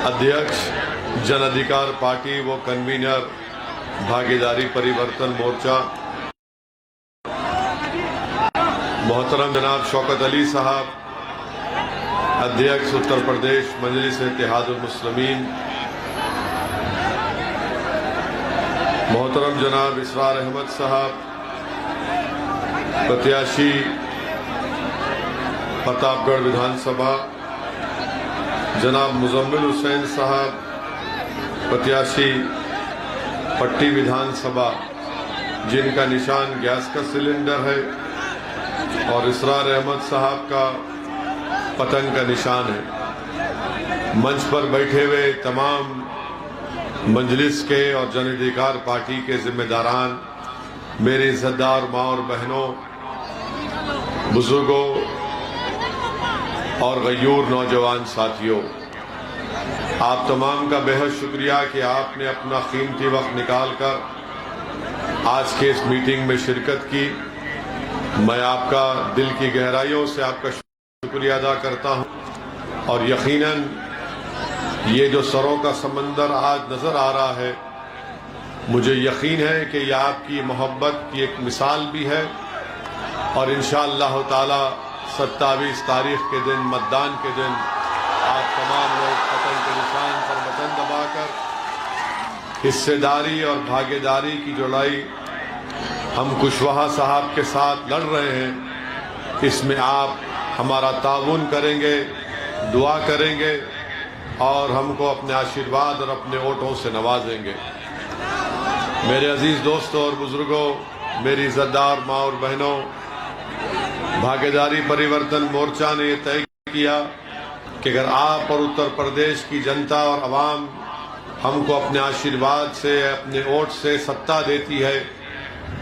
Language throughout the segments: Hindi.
अध्यक्ष जन अधिकार पार्टी व कन्वीनर भागीदारी परिवर्तन मोर्चा मोहतरम जनाब शौकत अली साहब, अध्यक्ष उत्तर प्रदेश मजलिस इत्तेहादुल मुस्लिमीन, मोहतरम जनाब इसरार अहमद साहब, प्रत्याशी प्रतापगढ़ विधानसभा, जनाब मुजम्मिल हुसैन साहब, प्रत्याशी पट्टी विधानसभा, जिनका निशान गैस का सिलेंडर है, और इसरार अहमद साहब का पतंग का निशान है। मंच पर बैठे हुए तमाम मजलिस के और जन अधिकार पार्टी के जिम्मेदारान, मेरे इज्जतदार माँ और बहनों, बुजुर्गों और गयूर नौजवान साथियों, आप तमाम का बेहद शुक्रिया कि आपने अपना कीमती वक्त निकालकर आज के इस मीटिंग में शिरकत की। मैं आपका दिल की गहराइयों से आपका शुक्रिया अदा करता हूं, और यकीनन ये जो सरों का समंदर आज नजर आ रहा है, मुझे यकीन है कि यह आपकी मोहब्बत की एक मिसाल भी है, और इंशाअल्लाह ताला 27 तारीख के दिन, मतदान के दिन, आप तमाम लोग पतंग के निशान पर बटन दबाकर हिस्सेदारी और भागीदारी की जो लड़ाई हम कुशवाहा साहब के साथ लड़ रहे हैं, इसमें आप हमारा ताउन करेंगे, दुआ करेंगे और हमको अपने आशीर्वाद और अपने वोटों से नवाजेंगे। मेरे अजीज दोस्तों और बुजुर्गों, मेरी इज्जतदार माँ और बहनों, भागीदारी परिवर्तन मोर्चा ने यह तय किया कि अगर आप और उत्तर प्रदेश की जनता और अवाम हमको अपने आशीर्वाद से, अपने वोट से सत्ता देती है,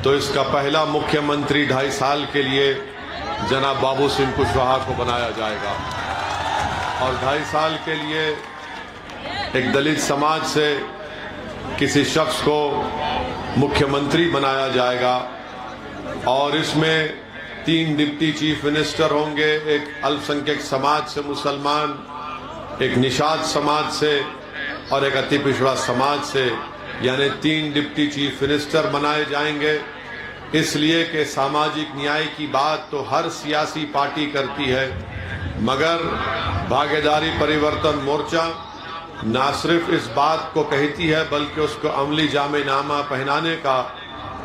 तो इसका पहला मुख्यमंत्री 2.5 साल के लिए जनाब बाबू सिंह कुशवाहा को बनाया जाएगा, और 2.5 साल के लिए एक दलित समाज से किसी शख्स को मुख्यमंत्री बनाया जाएगा, और इसमें 3 डिप्टी चीफ मिनिस्टर होंगे, एक अल्पसंख्यक समाज से मुसलमान, एक निषाद समाज से और एक अति पिछड़ा समाज से, यानी 3 डिप्टी चीफ मिनिस्टर बनाए जाएंगे। इसलिए कि सामाजिक न्याय की बात तो हर सियासी पार्टी करती है, मगर भागीदारी परिवर्तन मोर्चा न सिर्फ इस बात को कहती है, बल्कि उसको अमली जामेनामा पहनाने का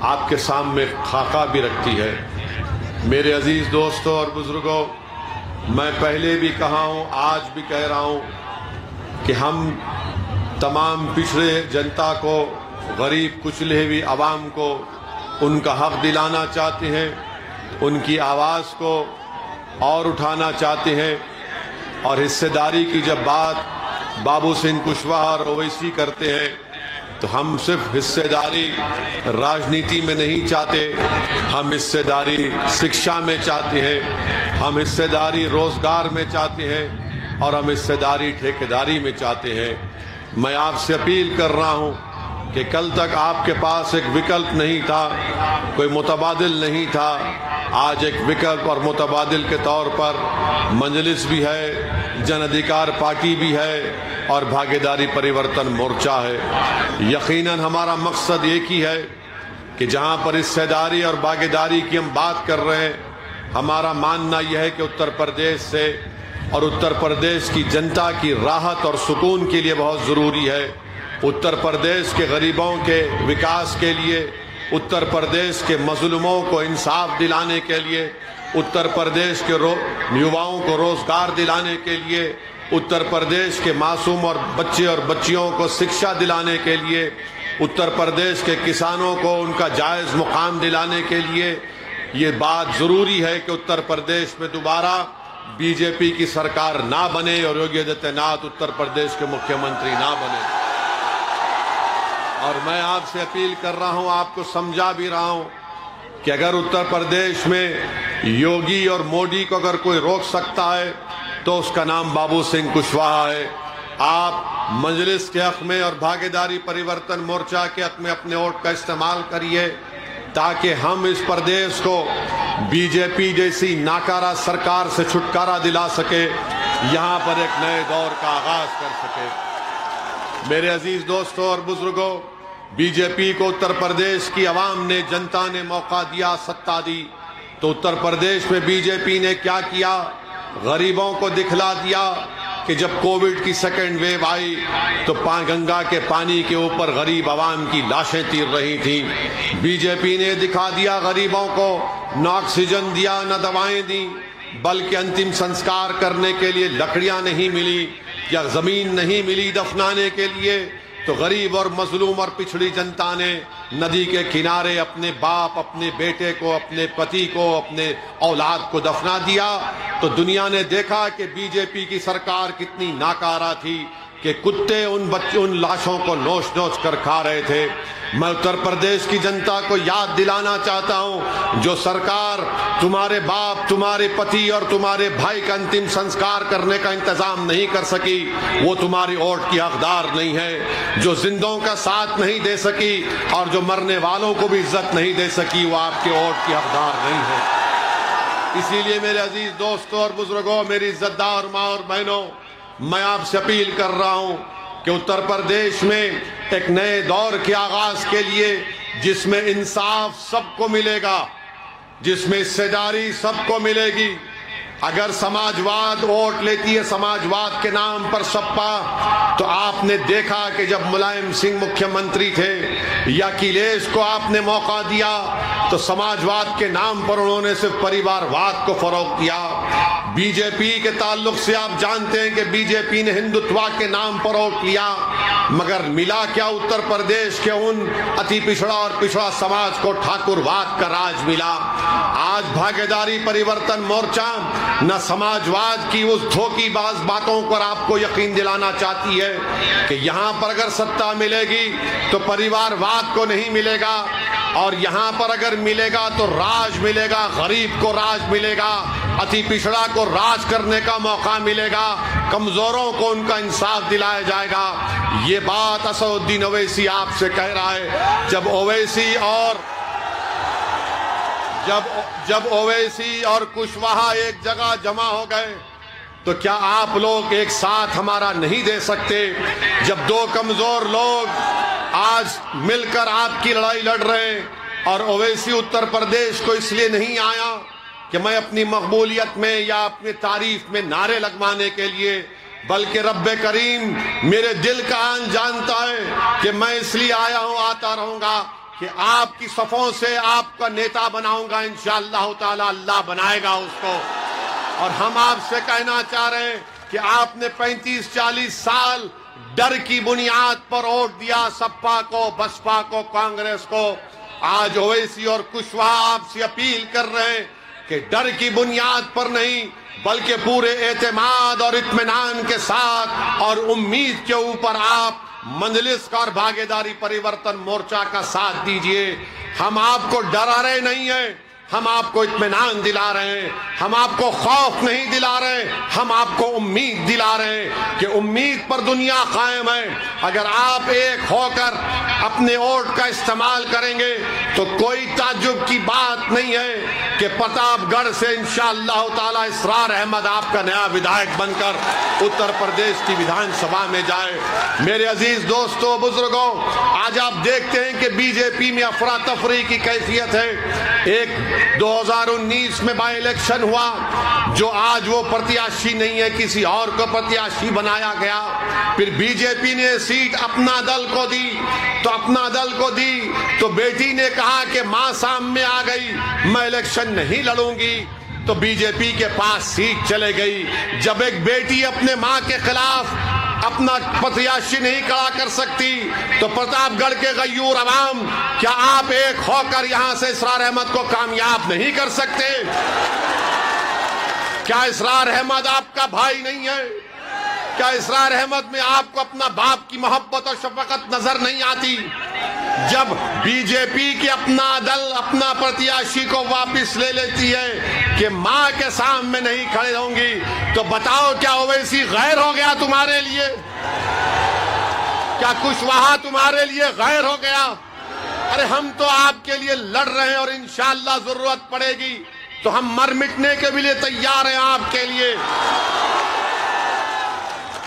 आपके सामने खाका भी रखती है। मेरे अजीज दोस्तों और बुजुर्गों, मैं पहले भी कहा हूं, आज भी कह रहा हूं कि हम तमाम पिछड़े जनता को, गरीब कुचले हुई आवाम को उनका हक दिलाना चाहते हैं, उनकी आवाज़ को और उठाना चाहते हैं, और हिस्सेदारी की जब बात बाबू सिंह कुशवाहा और ओवैसी करते हैं, तो हम सिर्फ हिस्सेदारी राजनीति में नहीं चाहते, हम हिस्सेदारी शिक्षा में चाहते हैं, हम हिस्सेदारी रोजगार में चाहते हैं, और हम हिस्सेदारी ठेकेदारी में चाहते हैं। मैं आपसे अपील कर रहा हूं कि कल तक आपके पास एक विकल्प नहीं था, कोई मुतबादिल नहीं था, आज एक विकल्प और मुतबादिल के तौर पर मजलिस भी है, जन अधिकार पार्टी भी है, और भागीदारी परिवर्तन मोर्चा है। यकीनन हमारा मकसद एक ही है कि जहां पर हिस्सेदारी और भागीदारी की हम बात कर रहे हैं, हमारा मानना यह है कि उत्तर प्रदेश से और उत्तर प्रदेश की जनता की राहत और सुकून के लिए बहुत ज़रूरी है, उत्तर प्रदेश के गरीबों के विकास के लिए, उत्तर प्रदेश के मजलूमों को इंसाफ दिलाने के लिए, उत्तर प्रदेश के युवाओं को रोजगार दिलाने के लिए, उत्तर प्रदेश के मासूम और बच्चे और बच्चियों को शिक्षा दिलाने के लिए, उत्तर प्रदेश के किसानों को उनका जायज़ मुकाम दिलाने के लिए ये बात ज़रूरी है कि उत्तर प्रदेश में दोबारा बीजेपी की सरकार ना बने और योगी आदित्यनाथ उत्तर प्रदेश के मुख्यमंत्री ना बने। और मैं आपसे अपील कर रहा हूं, आपको समझा भी रहा हूं कि अगर उत्तर प्रदेश में योगी और मोदी को अगर कोई रोक सकता है तो उसका नाम बाबू सिंह कुशवाहा है। आप मजलिस के हक में और भागीदारी परिवर्तन मोर्चा के हक में अपने वोट का इस्तेमाल करिए ताकि हम इस प्रदेश को बीजेपी जैसी नाकारा सरकार से छुटकारा दिला सके, यहाँ पर एक नए दौर का आगाज कर सके। मेरे अजीज दोस्तों और बुजुर्गों, बीजेपी को उत्तर प्रदेश की आवाम ने, जनता ने मौका दिया, सत्ता दी, तो उत्तर प्रदेश में बीजेपी ने क्या किया? गरीबों को दिखला दिया कि जब कोविड की सेकेंड वेव आई तो गंगा के पानी के ऊपर गरीब आवाम की लाशें तीर रही थी। बीजेपी ने दिखा दिया गरीबों को, न ऑक्सीजन दिया, न दवाएं दी, बल्कि अंतिम संस्कार करने के लिए लकड़ियां नहीं मिली या जमीन नहीं मिली दफनाने के लिए, तो गरीब और मजलूम और पिछड़ी जनता ने नदी के किनारे अपने बाप, अपने बेटे को, अपने पति को, अपने औलाद को दफना दिया। तो दुनिया ने देखा कि बीजेपी की सरकार कितनी नाकारा थी कि कुत्ते उन लाशों को नोच नोच कर खा रहे थे। मैं उत्तर प्रदेश की जनता को याद दिलाना चाहता हूं, जो सरकार तुम्हारे बाप, तुम्हारे पति और तुम्हारे भाई का अंतिम संस्कार करने का इंतजाम नहीं कर सकी, वो तुम्हारी वोट की हकदार नहीं है। जो जिंदों का साथ नहीं दे सकी और जो मरने वालों को भी इज्जत नहीं दे सकी, वो आपके वोट की हकदार नहीं है। इसीलिए मेरे अजीज दोस्तों और बुजुर्गों, मेरी इज्जतदार माँ और बहनों, मैं आपसे अपील कर रहा हूं कि उत्तर प्रदेश में एक नए दौर के आगाज के लिए, जिसमें इंसाफ सबको मिलेगा, जिसमें हिस्सेदारी सबको मिलेगी। अगर समाजवाद वोट लेती है समाजवाद के नाम पर सपा, तो आपने देखा कि जब मुलायम सिंह मुख्यमंत्री थे या अखिलेश को आपने मौका दिया तो समाजवाद के नाम पर उन्होंने सिर्फ परिवारवाद को फरोग दिया। बीजेपी के ताल्लुक से आप जानते हैं कि बीजेपी ने हिंदुत्व के नाम पर वोट लिया, मगर मिला क्या? उत्तर प्रदेश के उन अति पिछड़ा और पिछड़ा समाज को ठाकुरवाद का राज मिला। आज भागीदारी परिवर्तन मोर्चा न समाजवाद की उस धोखेबाज बातों पर आपको यकीन दिलाना चाहती है कि यहां पर अगर सत्ता मिलेगी तो परिवारवाद को नहीं मिलेगा, और यहां पर अगर मिलेगा तो राज मिलेगा, गरीब को राज मिलेगा, अति पिछड़ा को राज करने का मौका मिलेगा, कमजोरों को उनका इंसाफ दिलाया जाएगा। ये बात असदुद्दीन ओवैसी आपसे कह रहा है। जब ओवैसी और कुशवाहा एक जगह जमा हो गए तो क्या आप लोग एक साथ हमारा नहीं दे सकते? जब दो कमजोर लोग आज मिलकर आपकी लड़ाई लड़ रहे हैं, और ओवैसी उत्तर प्रदेश को इसलिए नहीं आया कि मैं अपनी मकबूलियत में या अपनी तारीफ में नारे लगवाने के लिए, बल्कि रब्बे करीम मेरे दिल का हाल जानता है कि मैं इसलिए आया हूं, आता रहूंगा कि आपकी सफों से आपका नेता बनाऊंगा। इंशाअल्लाह ताला अल्लाह बनाएगा उसको। और हम आपसे कहना चाह रहे हैं कि आपने 35-40 साल डर की बुनियाद पर वोट दिया सपा को, बसपा को, कांग्रेस को। आज ओवैसी और कुशवाहा आपसे अपील कर रहे हैं कि डर की बुनियाद पर नहीं, बल्कि पूरे एतमाद और इत्मीनान के साथ और उम्मीद के ऊपर आप मंजलिस का और भागीदारी परिवर्तन मोर्चा का साथ दीजिए। हम आपको डरा रहे नहीं है, हम आपको इत्मीनान दिला रहे हैं, हम आपको खौफ नहीं दिला रहे, हम आपको उम्मीद दिला रहे हैं कि उम्मीद पर दुनिया कायम है। अगर आप एक होकर अपने वोट का इस्तेमाल करेंगे तो कोई ताज्जुब की बात नहीं है कि प्रतापगढ़ से इंशाअल्लाह ताला इसरार अहमद आपका नया विधायक बनकर उत्तर प्रदेश की विधानसभा में जाए। मेरे अजीज दोस्तों, बुजुर्गों, आज आप देखते हैं कि बीजेपी में अफरा तफरी की कैफियत है। एक 2019 में बाई इलेक्शन हुआ, जो आज वो प्रत्याशी नहीं है, किसी और को प्रत्याशी बनाया गया। फिर बीजेपी ने सीट अपना दल को दी, तो बेटी ने कहा कि मां सामने आ गई, मैं इलेक्शन नहीं लड़ूंगी, तो बीजेपी के पास सीट चले गई। जब एक बेटी अपने मां के खिलाफ अपना प्रत्याशी नहीं खड़ा कर सकती, तो प्रतापगढ़ के गयूर अवाम, क्या आप एक होकर यहां से इसरार अहमद को कामयाब नहीं कर सकते? क्या इसरार अहमद आपका भाई नहीं है? क्या इसरार अहमद में आपको अपना बाप की मोहब्बत और शफकत नजर नहीं आती? जब बीजेपी की अपना दल अपना प्रत्याशी को वापस ले लेती है कि मां के सामने नहीं खड़े होंगी, तो बताओ क्या ओवैसी गैर हो गया तुम्हारे लिए? क्या कुशवाहा तुम्हारे लिए गैर हो गया? अरे हम तो आपके लिए लड़ रहे हैं, और इंशाअल्लाह जरूरत पड़ेगी तो हम मर मिटने के भी लिए तैयार हैं आपके लिए।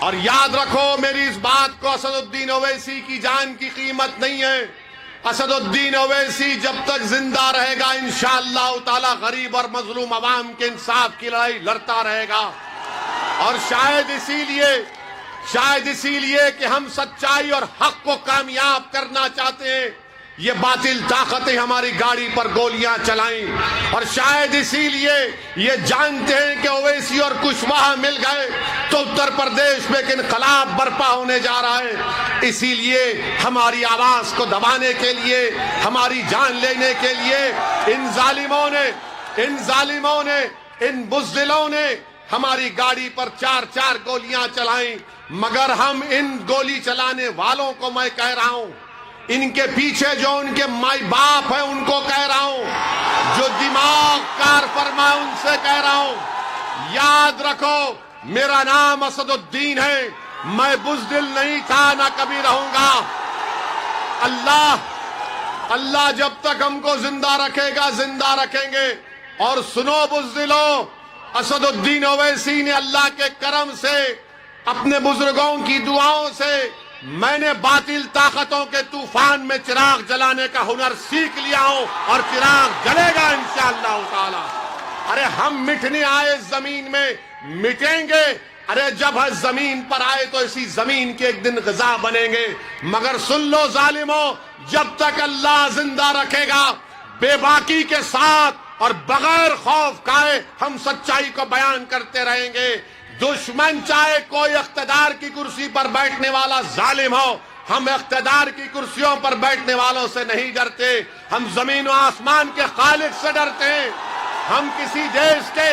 और याद रखो मेरी इस बात को, असदुद्दीन ओवैसी की जान की कीमत नहीं है। असदुद्दीन ओवैसी जब तक जिंदा रहेगा इंशाअल्लाह ताला गरीब और मजलूम अवाम के इंसाफ की लड़ाई लड़ता रहेगा। और शायद इसीलिए कि हम सच्चाई और हक को कामयाब करना चाहते हैं, ये बातिल ताकतें हमारी गाड़ी पर गोलियां चलाएं। और शायद इसीलिए ये जानते हैं कि ओवैसी और कुशवाहा मिल गए तो उत्तर प्रदेश में एक इनकलाब बर्पा होने जा रहा है। इसीलिए हमारी आवाज को दबाने के लिए, हमारी जान लेने के लिए इन जालिमों ने, इन बुज़दिलों ने हमारी गाड़ी पर 4-4 गोलियां चलाई। मगर हम इन गोली चलाने वालों को मैं कह रहा हूं, इनके पीछे जो उनके माई बाप है उनको कह रहा हूं, जो दिमाग कार फरमा उनसे कह रहा हूं, याद रखो मेरा नाम असदुद्दीन है, मैं बुज़दिल नहीं था, ना कभी रहूंगा। अल्लाह जब तक हमको जिंदा रखेगा जिंदा रखेंगे। और सुनो बुज़दिलो, असदुद्दीन ओवैसी ने अल्लाह के करम से, अपने बुजुर्गों की दुआओं से, मैंने बातिल ताकतों के तूफान में चिराग जलाने का हुनर सीख लिया हूं और चिराग जलेगा इंशाअल्लाह ताला। अरे हम मिटने आए जमीन में, मिटेंगे। अरे जब हम जमीन पर आए तो इसी जमीन के एक दिन ग़िज़ा बनेंगे। मगर सुन लो जालिमों, जब तक अल्लाह जिंदा रखेगा बेबाकी के साथ और बगैर खौफ खाए हम सच्चाई को बयान करते रहेंगे। दुश्मन चाहे कोई इख्तिदार की कुर्सी पर बैठने वाला जालिम हो, हम इख्तिदार की कुर्सियों पर बैठने वालों से नहीं डरते, हम जमीन और आसमान के खालिक से डरते हैं। हम किसी देश के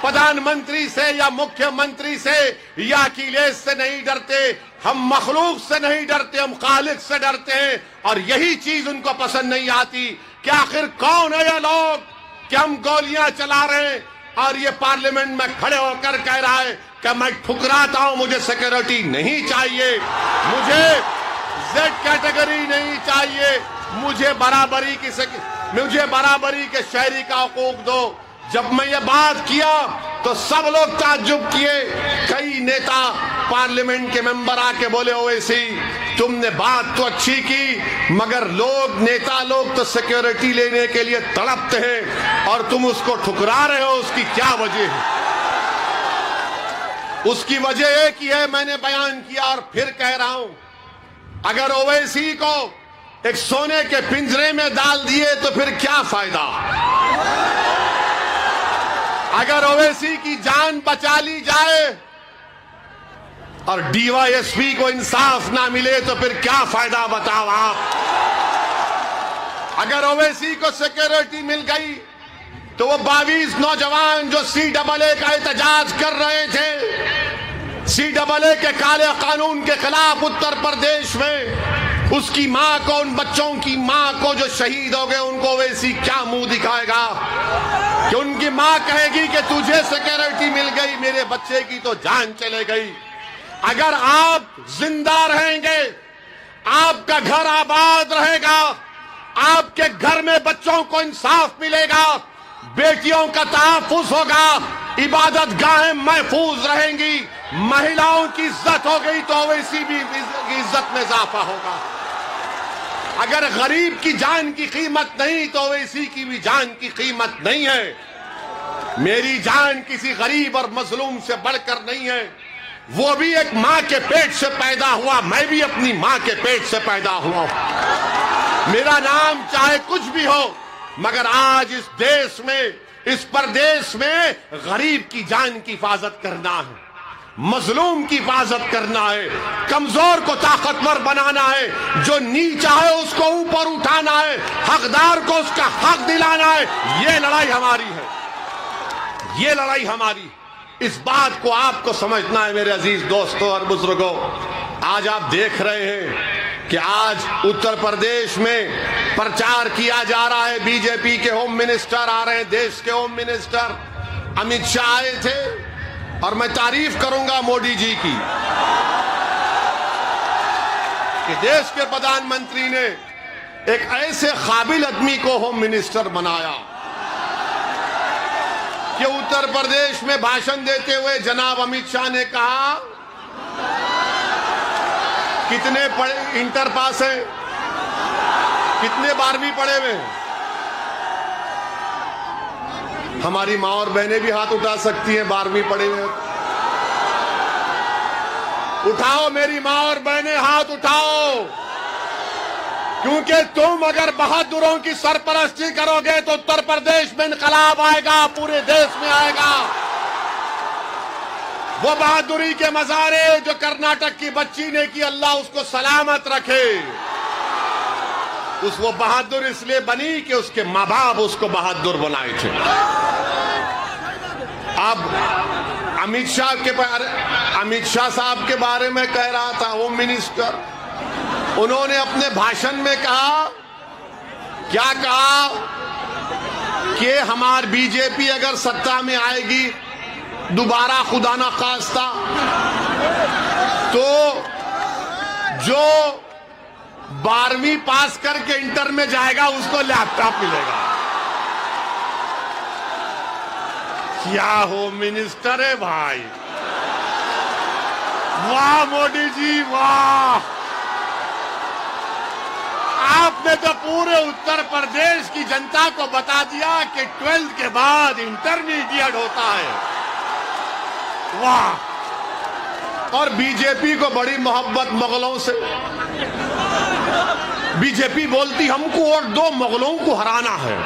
प्रधानमंत्री से या मुख्यमंत्री से या अखिलेश से नहीं डरते, हम मखलूक से नहीं डरते, हम खालिक से डरते हैं। और यही चीज उनको पसंद नहीं आती कि आखिर कौन है ये लोग कि हम गोलियां चला रहे हैं और ये पार्लियामेंट में खड़े होकर कह रहा है कि मैं ठुकराता हूं, मुझे सिक्योरिटी नहीं चाहिए, मुझे जेड कैटेगरी नहीं चाहिए, मुझे बराबरी के शहरी का हकूक दो। जब मैं ये बात किया तो सब लोग ताज्जुब किए। कई नेता पार्लियामेंट के मेंबर आके बोले, ओवैसी तुमने बात तो अच्छी की, मगर नेता लोग तो सिक्योरिटी लेने के लिए तड़पते हैं और तुम उसको ठुकरा रहे हो, उसकी क्या वजह है? उसकी वजह एक ही है, मैंने बयान किया और फिर कह रहा हूं, अगर ओवैसी को एक सोने के पिंजरे में डाल दिए तो फिर क्या फायदा? अगर ओवैसी की जान बचा ली जाए और डीवाईएसपी को इंसाफ ना मिले तो फिर क्या फायदा बताओ आप? अगर ओवैसी को सिक्योरिटी मिल गई तो वो 22 नौजवान जो CAA का एहतजाज कर रहे थे, CAA के काले कानून के खिलाफ उत्तर प्रदेश में, उसकी मां को, उन बच्चों की मां को जो शहीद हो गए, उनको ओवैसी क्या मुंह दिखाएगा कि उनकी मां कहेगी कि तुझे सिक्योरिटी मिल गई, मेरे बच्चे की तो जान चले गई। अगर आप जिंदा रहेंगे, आपका घर आबाद रहेगा, आपके घर में बच्चों को इंसाफ मिलेगा, बेटियों का तहफ्फुज़ होगा, इबादत गाहें महफूज रहेंगी, महिलाओं की इज्जत हो गई तो ओवैसी भी इज्जत में इजाफा होगा। अगर गरीब की जान की कीमत नहीं तो ओवैसी की भी जान की कीमत नहीं है। मेरी जान किसी गरीब और मजलूम से बढ़कर नहीं है। वो भी एक मां के पेट से पैदा हुआ, मैं भी अपनी मां के पेट से पैदा हुआ। मेरा नाम चाहे कुछ भी हो, मगर आज इस देश में, इस प्रदेश में गरीब की जान की हिफाजत करना है, मजलूम की हिफाजत करना है, कमजोर को ताकतवर बनाना है, जो नीचा है उसको ऊपर उठाना है, हकदार को उसका हक दिलाना है। ये लड़ाई हमारी है, ये लड़ाई हमारी। इस बात को आपको समझना है मेरे अजीज दोस्तों और बुजुर्गों। आज आप देख रहे हैं कि आज उत्तर प्रदेश में प्रचार किया जा रहा है, बीजेपी के होम मिनिस्टर आ रहे हैं, देश के होम मिनिस्टर अमित शाह आए थे, और मैं तारीफ करूंगा मोदी जी की कि देश के प्रधानमंत्री ने एक ऐसे काबिल आदमी को होम मिनिस्टर बनाया कि उत्तर प्रदेश में भाषण देते हुए जनाब अमित शाह ने कहा कितने पढ़े, इंटर पास है, कितने 12वीं पढ़े हुए हैं? हमारी माँ और बहनें भी हाथ उठा सकती हैं 12वीं पढ़े हुए। उठाओ मेरी माँ और बहनें, हाथ उठाओ, क्योंकि तुम अगर बहादुरों की सरपरस्ती करोगे तो उत्तर प्रदेश में इनकलाब आएगा, पूरे देश में आएगा। वो बहादुरी के मजारे जो कर्नाटक की बच्ची ने की, अल्लाह उसको सलामत रखे। वो बहादुर इसलिए बनी कि उसके माँ बाप उसको बहादुर बनाए थे। अब अमित शाह साहब के बारे में कह रहा था होम मिनिस्टर, उन्होंने अपने भाषण में कहा, क्या कहा कि हमारी बीजेपी अगर सत्ता में आएगी दोबारा, खुदा ना खास्ता, तो जो 12वीं पास करके इंटर में जाएगा उसको लैपटॉप मिलेगा। क्या हो मिनिस्टर है भाई, वाह मोदी जी वाह। आपने तो पूरे उत्तर प्रदेश की जनता को बता दिया कि 12th के बाद इंटरमीडिएट होता है, वाह। और बीजेपी को बड़ी मोहब्बत मुगलों से, बीजेपी बोलती हमको और 2 मुगलों को हराना है।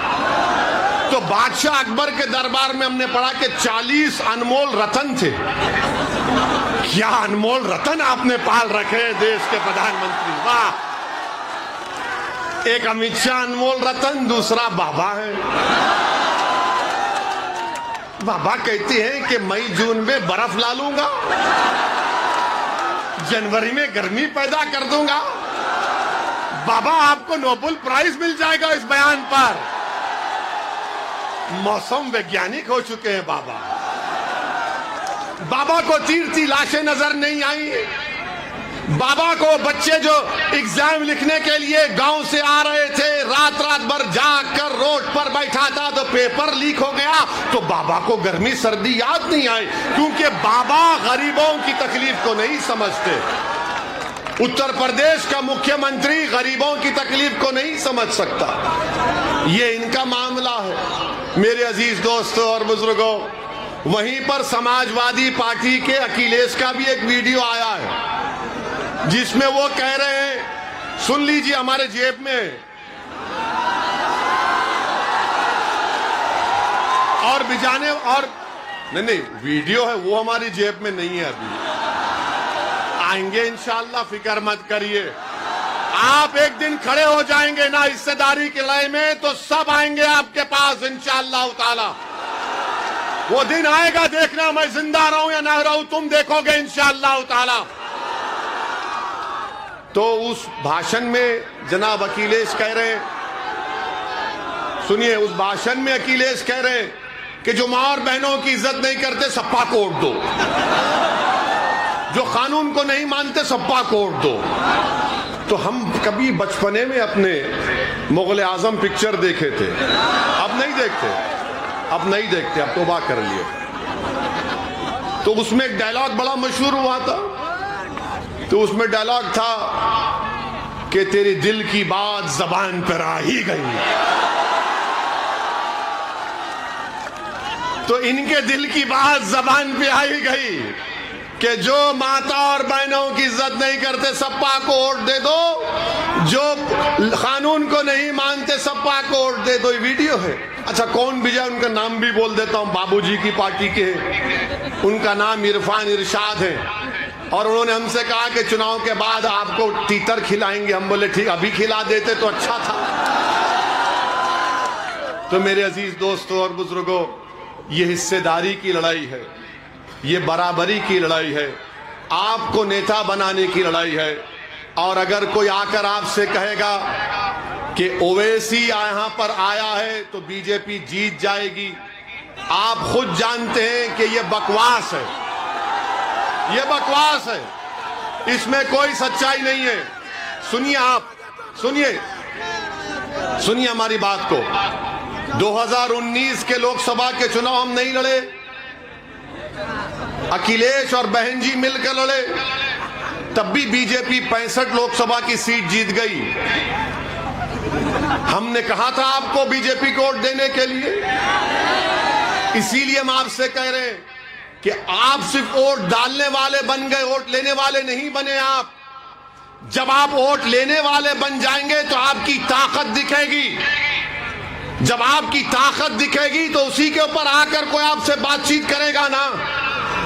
तो बादशाह अकबर के दरबार में हमने पढ़ा कि 40 अनमोल रतन थे। क्या अनमोल रतन आपने पाल रखे देश के प्रधानमंत्री, वाह। एक अमित शाह अनमोल रतन, दूसरा बाबा है। बाबा कहते हैं कि मई जून में बर्फ ला लूंगा, जनवरी में गर्मी पैदा कर दूंगा। बाबा आपको नोबेल प्राइज मिल जाएगा इस बयान पर। मौसम वैज्ञानिक हो चुके हैं बाबा। बाबा को तीरती लाशें नजर नहीं आई। बाबा को बच्चे जो एग्जाम लिखने के लिए गांव से आ रहे थे, रात रात भर जाग कर रोड पर बैठा था तो पेपर लीक हो गया, तो बाबा को गर्मी सर्दी याद नहीं आई, क्योंकि बाबा गरीबों की तकलीफ को नहीं समझते। उत्तर प्रदेश का मुख्यमंत्री गरीबों की तकलीफ को नहीं समझ सकता। ये इनका मामला है। मेरे अजीज दोस्तों और बुजुर्गों, वहीं पर समाजवादी पार्टी के अखिलेश का भी एक वीडियो आया है जिसमें वो कह रहे हैं, सुन लीजिए, हमारे जेब में और बिजाने और नहीं वीडियो है, वो हमारी जेब में नहीं है, अभी आएंगे इंशाअल्लाह, फिक्र मत करिए। आप एक दिन खड़े हो जाएंगे ना हिस्सेदारी की लड़ाई में, तो सब आएंगे आपके पास इंशाअल्लाह ताला। वो दिन आएगा, देखना, मैं जिंदा रहूं या ना रहूं, तुम देखोगे इंशाअल्लाह ताला। तो उस भाषण में जनाब अखिलेश कह रहे हैं, सुनिए, उस भाषण में अखिलेश कह रहे हैं कि जो मां और बहनों की इज्जत नहीं करते सप्पा कोट दो, जो कानून को नहीं मानते सप्पा कोट दो। तो हम कभी बचपने में अपने मुगल आजम पिक्चर देखे थे, अब नहीं देखते, अब तौबा कर लिए। तो उसमें एक डायलॉग बड़ा मशहूर हुआ था, तो उसमें डायलॉग था कि तेरे दिल की बात जबान पर आ ही गई। तो इनके दिल की बात जबान पे आ ही गई कि जो माता और बहनों की इज्जत नहीं करते सप्पा को वोट दे दो, जो कानून को नहीं मानते सप्पा को वोट दे दो। ये वीडियो है। अच्छा, कौन विजय, उनका नाम भी बोल देता हूं, बाबूजी की पार्टी के, उनका नाम इरफान इरशाद है। और उन्होंने हमसे कहा कि चुनाव के बाद आपको तीतर खिलाएंगे। हम बोले ठीक, अभी खिला देते तो अच्छा था। तो मेरे अजीज दोस्तों और बुजुर्गों, ये हिस्सेदारी की लड़ाई है, ये बराबरी की लड़ाई है, आपको नेता बनाने की लड़ाई है। और अगर कोई आकर आपसे कहेगा कि ओवैसी यहां पर आया है तो बीजेपी जीत जाएगी, आप खुद जानते हैं कि यह बकवास है, ये बकवास है, इसमें कोई सच्चाई नहीं है। सुनिए, आप सुनिए हमारी बात को। 2019 के लोकसभा के चुनाव हम नहीं लड़े, अखिलेश और बहन जी मिलकर लड़े। तब भी बीजेपी 65 लोकसभा की सीट जीत गई। हमने कहा था आपको बीजेपी को वोट देने के लिए, इसीलिए हम आपसे कह रहे हैं कि आप सिर्फ वोट डालने वाले बन गए, वोट लेने वाले नहीं बने आप। जब आप वोट लेने वाले बन जाएंगे तो आपकी ताकत दिखेगी। जब आपकी ताकत दिखेगी तो उसी के ऊपर आकर कोई आपसे बातचीत करेगा ना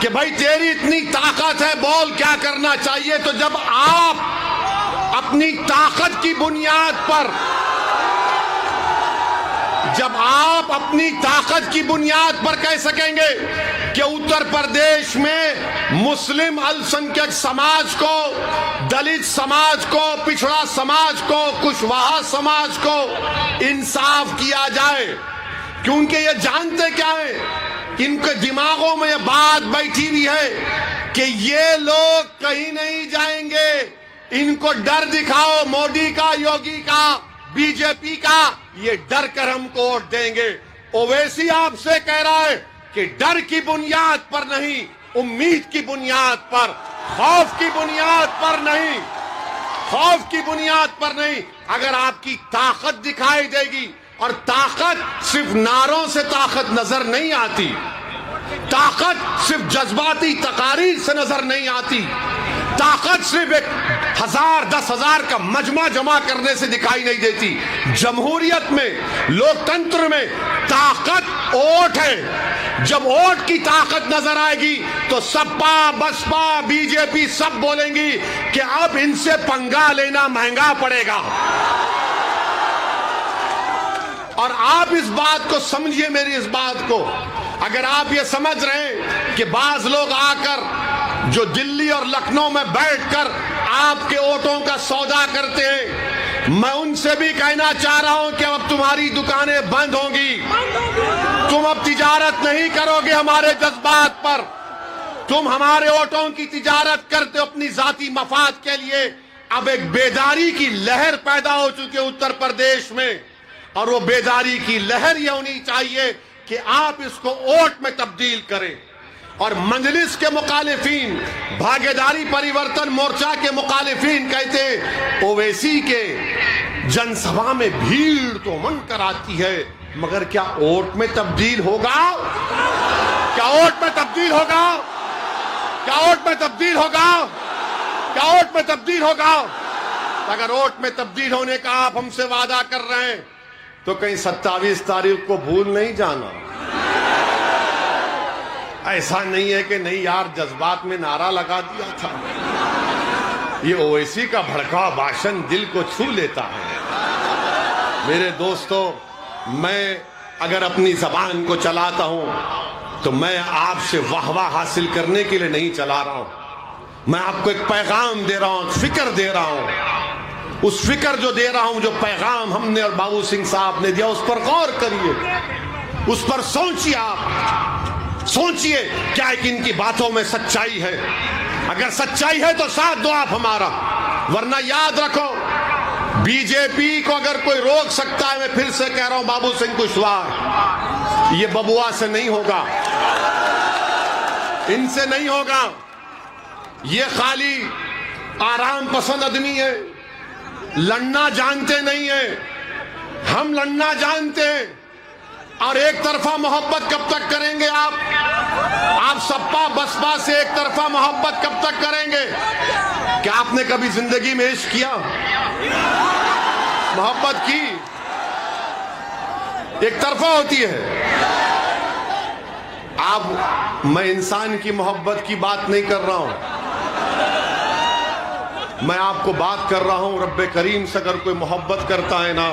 कि भाई तेरी इतनी ताकत है, बोल क्या करना चाहिए। तो जब आप अपनी ताकत की बुनियाद पर, जब आप अपनी ताकत की बुनियाद पर कह सकेंगे कि उत्तर प्रदेश में मुस्लिम अल्पसंख्यक समाज को, दलित समाज को, पिछड़ा समाज को, कुशवाहा समाज को इंसाफ किया जाए, क्योंकि ये जानते क्या है, इनके दिमागों में ये बात बैठी हुई है कि ये लोग कहीं नहीं जाएंगे, इनको डर दिखाओ मोदी का, योगी का, बीजेपी का, ये डर कर हमको वोट देंगे। ओवैसी आपसे कह रहा है कि डर की बुनियाद पर नहीं, उम्मीद की बुनियाद पर, खौफ की बुनियाद पर नहीं, खौफ की बुनियाद पर नहीं। अगर आपकी ताकत दिखाई देगी, और ताकत सिर्फ नारों से ताकत नजर नहीं आती, ताकत सिर्फ जज्बाती तकारीर से नजर नहीं आती, ताकत सिर्फ 1000 10,000 का मजमा जमा करने से दिखाई नहीं देती। जमहूरियत में, लोकतंत्र में ताकत वोट है। जब वोट की ताकत नजर आएगी तो सपा, बसपा, बीजेपी सब बोलेंगी कि अब इनसे पंगा लेना महंगा पड़ेगा। और आप इस बात को समझिए, मेरी इस बात को, अगर आप ये समझ रहे हैं कि बाज लोग आकर जो दिल्ली और लखनऊ में बैठकर आपके वोटों का सौदा करते हैं, मैं उनसे भी कहना चाह रहा हूं कि अब तुम्हारी दुकानें बंद होंगी, तुम अब तिजारत नहीं करोगे हमारे जज्बात पर, तुम हमारे वोटों की तिजारत करते हो अपनी जाती मफाद के लिए। अब एक बेदारी की लहर पैदा हो चुकी है उत्तर प्रदेश में, और वो बेदारी की लहर ये होनी चाहिए कि आप इसको वोट में तब्दील करें। और मंजलिस के मुखालिफिन, भागीदारी परिवर्तन मोर्चा के मुखालिफिन कहते हैं ओवैसी के जनसभा में भीड़ तो मन कराती है, मगर क्या वोट में तब्दील होगा? क्या वोट में तब्दील होगा? क्या वोट में तब्दील होगा? क्या वोट में तब्दील होगा? अगर वोट में तब्दील होने का आप हमसे वादा कर रहे हैं तो कहीं 27 तारीख को भूल नहीं जाना। ऐसा नहीं है कि नहीं यार जज्बात में नारा लगा दिया था। ये ओवैसी का भड़का भाषण दिल को छू लेता है। मेरे दोस्तों, मैं अगर अपनी जबान को चलाता हूं तो मैं आपसे वाहवाह हासिल करने के लिए नहीं चला रहा हूं। मैं आपको एक पैगाम दे रहा हूं, फिक्र दे रहा हूं। उस फिक्र जो दे रहा हूं, जो पैगाम हमने और बाबू सिंह साहब ने दिया, उस पर गौर करिए, उस पर सोचिए। आप सोचिए क्या कि इनकी बातों में सच्चाई है। अगर सच्चाई है तो साथ दो आप हमारा, वरना याद रखो बीजेपी को अगर कोई रोक सकता है, मैं फिर से कह रहा हूं बाबू सिंह कुशवाहा, ये बबुआ से नहीं होगा, इनसे नहीं होगा। ये खाली आराम पसंद आदमी है, लड़ना जानते नहीं है। हम लड़ना जानते हैं। और एक तरफा मोहब्बत कब तक करेंगे आप सपा बसपा से एक तरफा मोहब्बत कब तक करेंगे? क्या आपने कभी जिंदगी में इश्क किया, मोहब्बत की? एक तरफा होती है। मैं इंसान की मोहब्बत की बात नहीं कर रहा हूं, मैं आपको बात कर रहा हूं रब्बे करीम से। अगर कोई मोहब्बत करता है ना,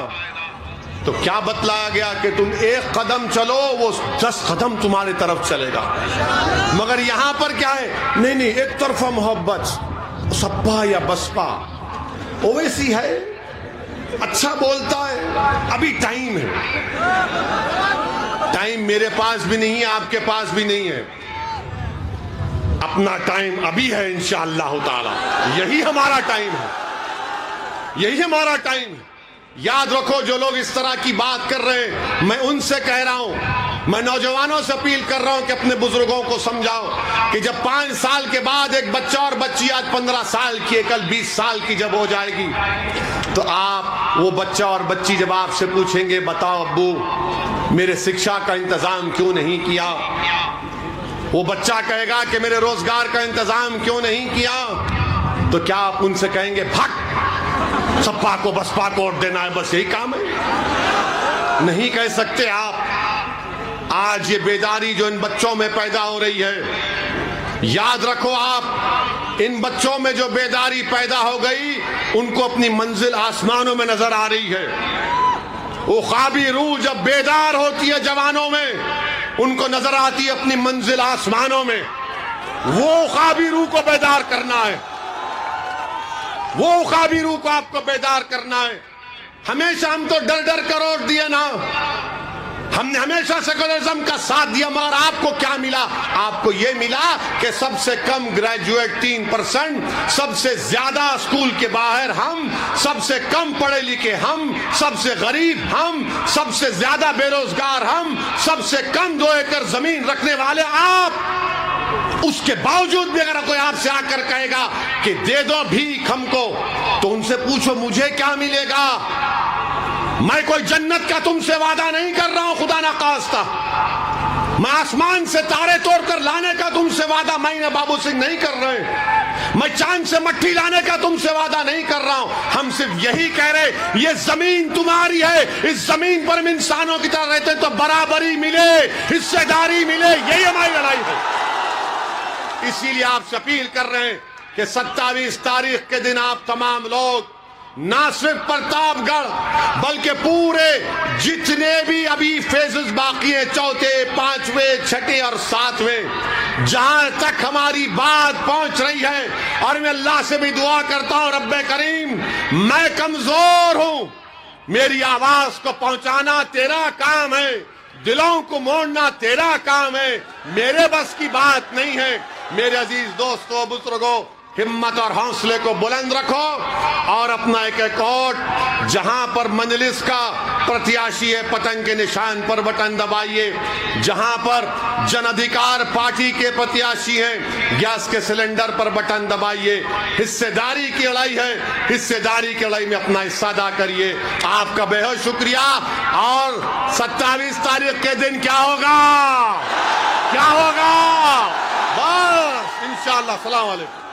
तो क्या बतलाया गया कि तुम एक कदम चलो, वो 10 कदम तुम्हारे तरफ चलेगा। मगर यहां पर क्या है, नहीं नहीं एक तरफा मोहब्बत, सपा या बसपा। ओवैसी है, अच्छा बोलता है, अभी टाइम है। टाइम मेरे पास भी नहीं है, आपके पास भी नहीं है। अपना टाइम अभी है इंशाअल्लाह ताला। यही हमारा टाइम है, यही हमारा टाइम है। याद रखो, जो लोग इस तरह की बात कर रहे हैं, मैं उनसे कह रहा हूं मैं नौजवानों से अपील कर रहा हूं कि अपने बुजुर्गों को समझाओ कि जब 5 साल के बाद एक बच्चा और बच्ची आज 15 साल की है, कल 20 साल की जब हो जाएगी, तो आप वो बच्चा और बच्ची जब आपसे पूछेंगे, बताओ अब्बू मेरे शिक्षा का इंतजाम क्यों नहीं किया, वो बच्चा कहेगा कि मेरे रोजगार का इंतजाम क्यों नहीं किया, तो क्या आप उनसे कहेंगे भाग सपा को बसपा को वोट देना है, बस यही काम है? नहीं कह सकते आप। आज ये बेदारी जो इन बच्चों में पैदा हो रही है, याद रखो आप, इन बच्चों में जो बेदारी पैदा हो गई, उनको अपनी मंजिल आसमानों में नजर आ रही है। वो ख्वाबी रूह जब बेदार होती है जवानों में, उनको नजर आती है अपनी मंजिल आसमानों में। वो ख्वाबी रूह को बेदार करना है, वो ख्वाबी रूह को आपको बेदार करना है। हमेशा हम तो डर डर कर वोट दिए ना, हमने हमेशा सेकुलरिज्म का साथ दिया, मगर आपको क्या मिला? आपको यह मिला कि सबसे कम ग्रेजुएट 3%, सबसे ज्यादा स्कूल के बाहर हम, सबसे कम पढ़े लिखे हम, सबसे गरीब हम, सबसे ज्यादा बेरोजगार हम, सबसे कम 2 एकड़ जमीन रखने वाले आप। उसके बावजूद भी अगर कोई आपसे आकर कहेगा कि दे दो भीख हमको, तो उनसे पूछो मुझे क्या मिलेगा? मैं कोई जन्नत का तुमसे वादा नहीं कर रहा हूं, खुदा ना खास्ता। मैं आसमान से तारे तोड़कर लाने का तुमसे वादा मैं बाबू सिंह नहीं कर रहे। मैं चांद से मट्टी लाने का तुमसे वादा नहीं कर रहा हूं। हम सिर्फ यही कह रहे, ये जमीन तुम्हारी है, इस जमीन पर हम इंसानों की तरह रहते तो बराबरी मिले, हिस्सेदारी मिले, यही हमारी लड़ाई है। इसीलिए आपसे अपील कर रहे हैं कि 27 तारीख के दिन आप तमाम लोग ना सिर्फ प्रतापगढ़ बल्कि पूरे जितने भी अभी फेजेस बाकी हैं, 4थे, 5वें, 6ठे और 7वें, जहां तक हमारी बात पहुंच रही है, और मैं अल्लाह से भी दुआ करता हूं, रब्बे करीम मैं कमजोर हूं, मेरी आवाज को पहुंचाना तेरा काम है, दिलों को मोड़ना तेरा काम है, मेरे बस की बात नहीं है। मेरे अजीज दोस्तों, बुजुर्गों, हिम्मत और हौसले को बुलंद रखो और अपना एक एक वोट जहां पर मजलिस का प्रत्याशी है, पतंग के निशान पर बटन दबाइए। जहां पर जन अधिकार पार्टी के प्रत्याशी हैं, गैस के सिलेंडर पर बटन दबाइए। हिस्सेदारी की लड़ाई है, हिस्सेदारी की लड़ाई में अपना हिस्सा अदा करिए। आपका बेहद शुक्रिया। और 27 तारीख के दिन क्या होगा, क्या होगा? बस इंशाअल्लाह। अस्सलाम वालेकुम।